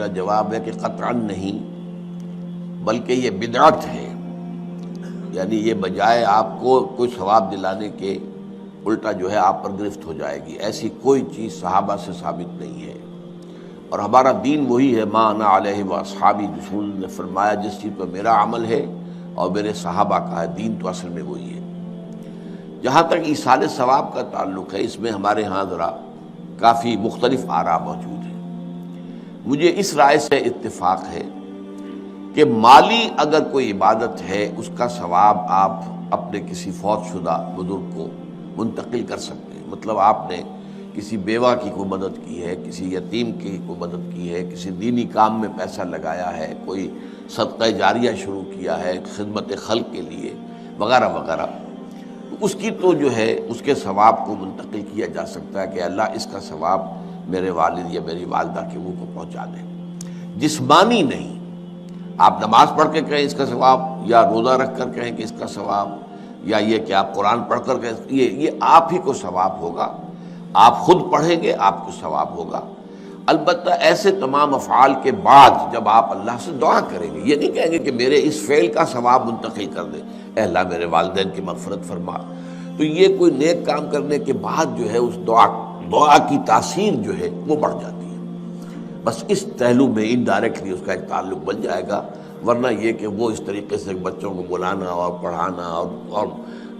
میرا جواب ہے کہ قطعاً نہیں، بلکہ یہ بدعت ہے. یعنی یہ بجائے آپ کو کوئی ثواب دلانے کے الٹا جو ہے آپ پر گرفت ہو جائے گی. ایسی کوئی چیز صحابہ سے ثابت نہیں ہے، اور ہمارا دین وہی ہے، ما انا علیہ واصحابی. رسول نے فرمایا جس چیز پر میرا عمل ہے اور میرے صحابہ کا ہے، دین تو اصل میں وہی ہے. جہاں تک ایصال ثواب کا تعلق ہے، اس میں ہمارے ہاں ذرا کافی مختلف آراء موجود ہیں. مجھے اس رائے سے اتفاق ہے کہ مالی اگر کوئی عبادت ہے اس کا ثواب آپ اپنے کسی فوت شدہ بزرگ کو منتقل کر سکتے ہیں. مطلب آپ نے کسی بیوہ کی کوئی مدد کی ہے، کسی یتیم کی کوئی مدد کی ہے، کسی دینی کام میں پیسہ لگایا ہے، کوئی صدقہ جاریہ شروع کیا ہے خدمت خلق کے لیے وغیرہ وغیرہ، اس کی تو جو ہے اس کے ثواب کو منتقل کیا جا سکتا ہے کہ اللہ اس کا ثواب میرے والد یا میری والدہ کے منہ کو پہنچا دے. جسمانی نہیں. آپ نماز پڑھ کے کہیں اس کا ثواب، یا روزہ رکھ کر کہیں کہ اس کا ثواب، یا یہ کہ آپ قرآن پڑھ کر کہیں یہ آپ ہی کو ثواب ہوگا. آپ خود پڑھیں گے آپ کو ثواب ہوگا. البتہ ایسے تمام افعال کے بعد جب آپ اللہ سے دعا کریں گے، یہ نہیں کہیں گے کہ میرے اس فعل کا ثواب منتقل کر دے، اے اللہ میرے والدین کی مغفرت فرما. تو یہ کوئی نیک کام کرنے کے بعد جو ہے اس دعا کی تاثیر جو ہے وہ بڑھ جاتی ہے. بس اس پہلو میں انڈائریکٹلی اس کا ایک تعلق بن جائے گا. ورنہ یہ کہ وہ اس طریقے سے بچوں کو بلانا اور پڑھانا اور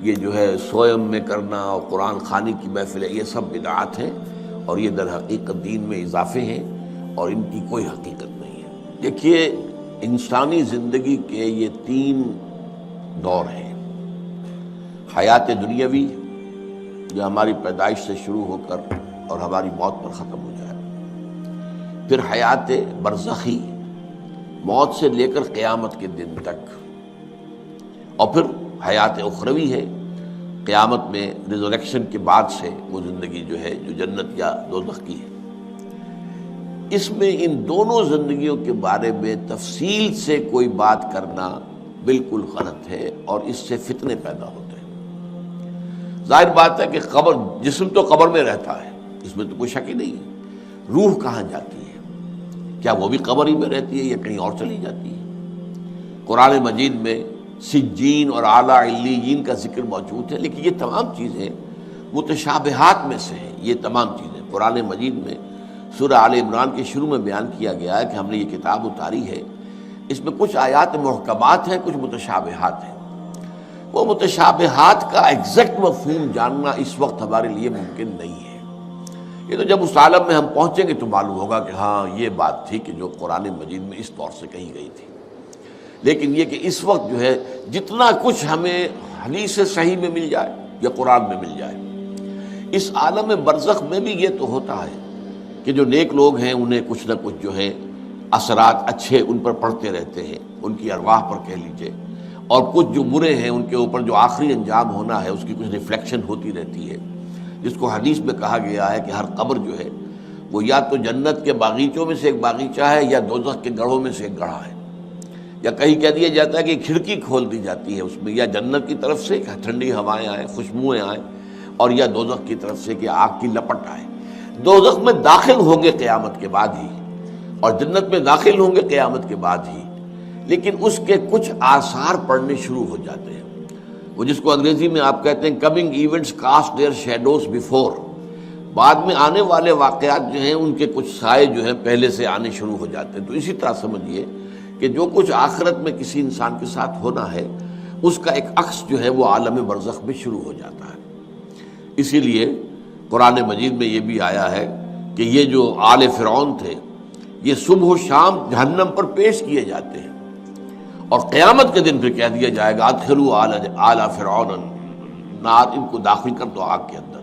یہ جو ہے سوئم میں کرنا اور قرآن خوانی کی محفلیں، یہ سب بدعات ہیں، اور یہ در حقیقت دین میں اضافے ہیں اور ان کی کوئی حقیقت نہیں ہے. دیکھیے انسانی زندگی کے یہ 3 دور ہیں. حیات دنیاوی جو ہماری پیدائش سے شروع ہو کر اور ہماری موت پر ختم ہو جائے، پھر حیات برزخی موت سے لے کر قیامت کے دن تک، اور پھر حیات اخروی ہے قیامت میں ریزوریکشن کے بعد سے وہ زندگی جو ہے جو جنت یا دوزخ کی ہے. اس میں ان دونوں زندگیوں کے بارے میں تفصیل سے کوئی بات کرنا بالکل غلط ہے، اور اس سے فتنے پیدا ہوتے ہیں. ظاہر بات ہے کہ قبر، جسم تو قبر میں رہتا ہے، اس میں تو کوئی شک ہی نہیں ہے. روح کہاں جاتی ہے؟ کیا وہ بھی قبر ہی میں رہتی ہے یا کہیں اور چلی جاتی ہے؟ قرآن مجید میں سجین اور اعلیٰ علیین کا ذکر موجود ہے، لیکن یہ تمام چیزیں متشابہات میں سے ہیں. یہ تمام چیزیں قرآن مجید میں سورہ آل عمران کے شروع میں بیان کیا گیا ہے کہ ہم نے یہ کتاب اتاری ہے، اس میں کچھ آیات محکمات ہیں، کچھ متشابہات ہیں. وہ متشابہات کا ایگزیکٹ مفہوم جاننا اس وقت ہمارے لیے ممکن نہیں ہے. یہ تو جب اس عالم میں ہم پہنچیں گے تو معلوم ہوگا کہ ہاں یہ بات تھی کہ جو قرآن مجید میں اس طور سے کہی گئی تھی. لیکن یہ کہ اس وقت جو ہے جتنا کچھ ہمیں حدیث صحیح میں مل جائے یا قرآن میں مل جائے، اس عالم برزخ میں بھی یہ تو ہوتا ہے کہ جو نیک لوگ ہیں انہیں کچھ نہ کچھ جو ہے اثرات اچھے ان پر پڑتے رہتے ہیں، ان کی ارواح پر کہہ لیجئے، اور کچھ جو برے ہیں ان کے اوپر جو آخری انجام ہونا ہے اس کی کچھ ریفلیکشن ہوتی رہتی ہے. جس کو حدیث میں کہا گیا ہے کہ ہر قبر جو ہے وہ یا تو جنت کے باغیچوں میں سے ایک باغیچہ ہے یا دوزخ کے گڑھوں میں سے ایک گڑھا ہے. یا کہیں کہہ دیا جاتا ہے کہ کھڑکی کھول دی جاتی ہے اس میں، یا جنت کی طرف سے ٹھنڈی ہوائیں آئیں، خوشبوئیں آئیں، اور یا دوزخ کی طرف سے کہ آگ کی لپٹ آئے. دوزخ میں داخل ہوں گے قیامت کے بعد ہی، اور جنت میں داخل ہوں گے قیامت کے بعد ہی، لیکن اس کے کچھ آثار پڑنے شروع ہو جاتے ہیں. وہ جس کو انگریزی میں آپ کہتے ہیں coming events cast their shadows before. بعد میں آنے والے واقعات جو ہیں ان کے کچھ سائے جو ہیں پہلے سے آنے شروع ہو جاتے ہیں. تو اسی طرح سمجھیے کہ جو کچھ آخرت میں کسی انسان کے ساتھ ہونا ہے اس کا ایک عکس جو ہے وہ عالم برزخ میں شروع ہو جاتا ہے. اسی لیے قرآن مجید میں یہ بھی آیا ہے کہ یہ جو آل فرعون تھے یہ صبح و شام جہنم پر پیش کیے جاتے ہیں، اور قیامت کے دن پھر کہہ دیا جائے گا ادخلوا آل فرعون نار، ان کو داخل کر دو آگ کے اندر.